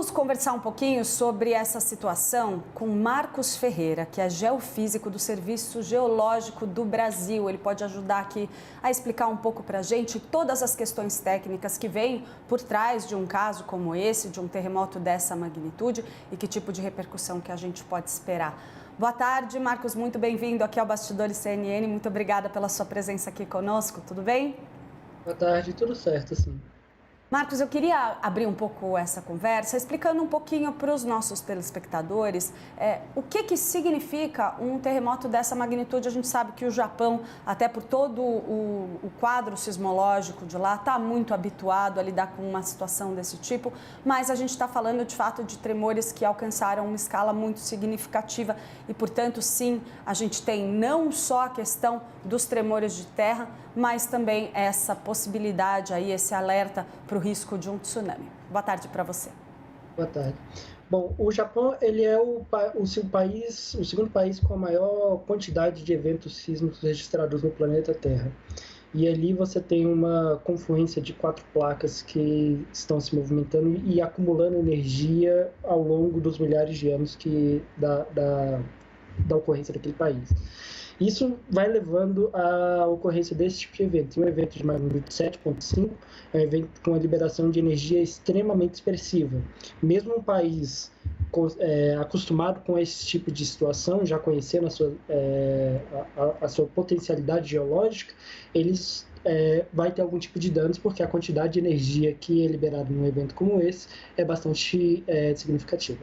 Vamos conversar um pouquinho sobre essa situação com Marcos Ferreira, que é geofísico do Serviço Geológico do Brasil. Ele pode ajudar aqui a explicar um pouco para a gente todas as questões técnicas que vêm por trás de um caso como esse, de um terremoto dessa magnitude e que tipo de repercussão que a gente pode esperar. Boa tarde, Marcos, muito bem-vindo aqui ao Bastidores CNN. Muito obrigada pela sua presença aqui conosco, tudo bem? Boa tarde, tudo certo, sim. Marcos, eu queria abrir um pouco essa conversa explicando um pouquinho para os nossos telespectadores o que significa um terremoto dessa magnitude. A gente sabe que o Japão, até por todo o quadro sismológico de lá, está muito habituado a lidar com uma situação desse tipo, mas a gente está falando de fato de tremores que alcançaram uma escala muito significativa e, portanto, sim, a gente tem não só a questão dos tremores de terra, mas também essa possibilidade aí, esse alerta para o risco de um tsunami. Boa tarde para você. Boa tarde. Bom, o Japão ele é o segundo país com a maior quantidade de eventos sísmicos registrados no planeta Terra. E ali você tem uma confluência de 4 placas que estão se movimentando e acumulando energia ao longo dos milhares de anos da ocorrência daquele país. Isso vai levando à ocorrência desse tipo de evento. Um evento de magnitude 7,5 é um evento com a liberação de energia extremamente expressiva. Mesmo um país acostumado com esse tipo de situação, já conhecendo a sua potencialidade geológica, eles vai ter algum tipo de danos, porque a quantidade de energia que é liberada num evento como esse é bastante significativa.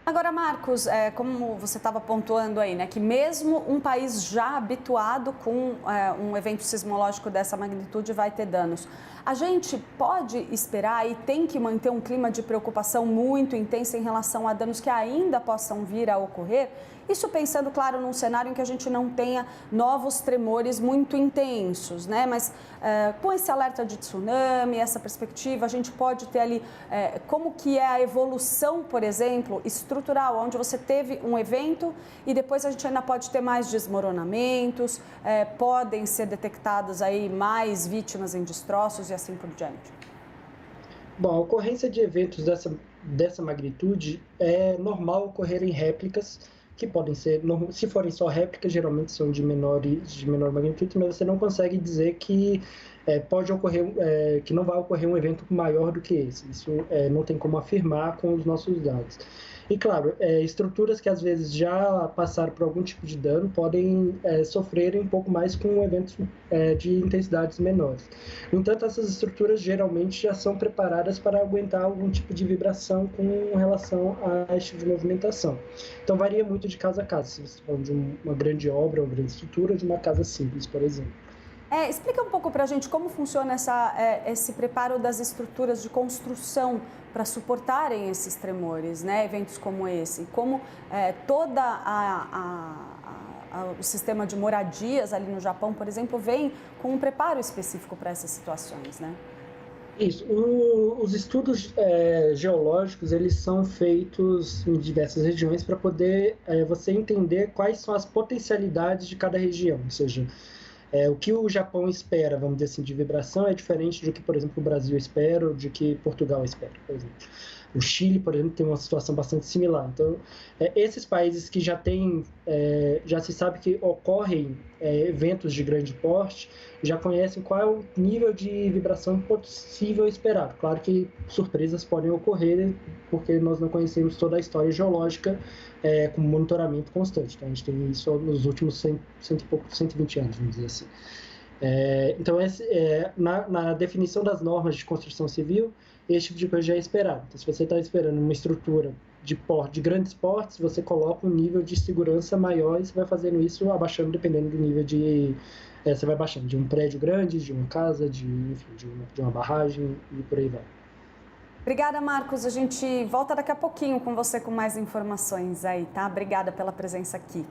Agora, Marcos, como você estava pontuando aí, né, que mesmo um país já habituado com um evento sismológico dessa magnitude vai ter danos. A gente pode esperar e tem que manter um clima de preocupação muito intensa em relação a danos que ainda possam vir a ocorrer? Isso pensando, claro, num cenário em que a gente não tenha novos tremores muito intensos, né? Mas com esse alerta de tsunami, essa perspectiva, a gente pode ter ali como que é a evolução, por exemplo, estrutural, onde você teve um evento e depois a gente ainda pode ter mais desmoronamentos, podem ser detectadas aí mais vítimas em destroços e assim por diante. Bom, a ocorrência de eventos dessa magnitude é normal ocorrer em réplicas, que podem ser, se forem só réplicas, geralmente são de menor magnitude, mas você não consegue dizer que pode ocorrer, que não vai ocorrer um evento maior do que esse. Isso não tem como afirmar com os nossos dados. E claro, estruturas que às vezes já passaram por algum tipo de dano podem sofrer um pouco mais com eventos de intensidades menores. No entanto, essas estruturas geralmente já são preparadas para aguentar algum tipo de vibração com relação a este tipo de movimentação. Então varia muito de casa a casa, se você está falando de uma grande obra, uma grande estrutura, ou de uma casa simples, por exemplo. Explica um pouco para a gente como funciona esse preparo das estruturas de construção para suportarem esses tremores, né? Eventos como esse. Como todo o sistema de moradias ali no Japão, por exemplo, vem com um preparo específico para essas situações, né? Isso. Os estudos geológicos, eles são feitos em diversas regiões para poder você entender quais são as potencialidades de cada região, ou seja, o que o Japão espera, vamos dizer assim, de vibração é diferente do que, por exemplo, o Brasil espera ou de que Portugal espera, por exemplo. O Chile, por exemplo, tem uma situação bastante similar. Então, esses países que já se sabe que ocorrem eventos de grande porte, já conhecem qual é o nível de vibração possível esperado. Claro que surpresas podem ocorrer, porque nós não conhecemos toda a história geológica com monitoramento constante. Então, a gente tem isso nos últimos 120 anos, vamos dizer assim. Então, na definição das normas de construção civil, esse tipo de coisa já é esperado. Então, se você está esperando uma estrutura de grandes portes, você coloca um nível de segurança maior e você vai fazendo isso abaixando, dependendo do nível você vai baixando de um prédio grande, de uma casa, enfim, de uma barragem e por aí vai. Obrigada, Marcos. A gente volta daqui a pouquinho com você com mais informações aí, tá? Obrigada pela presença aqui.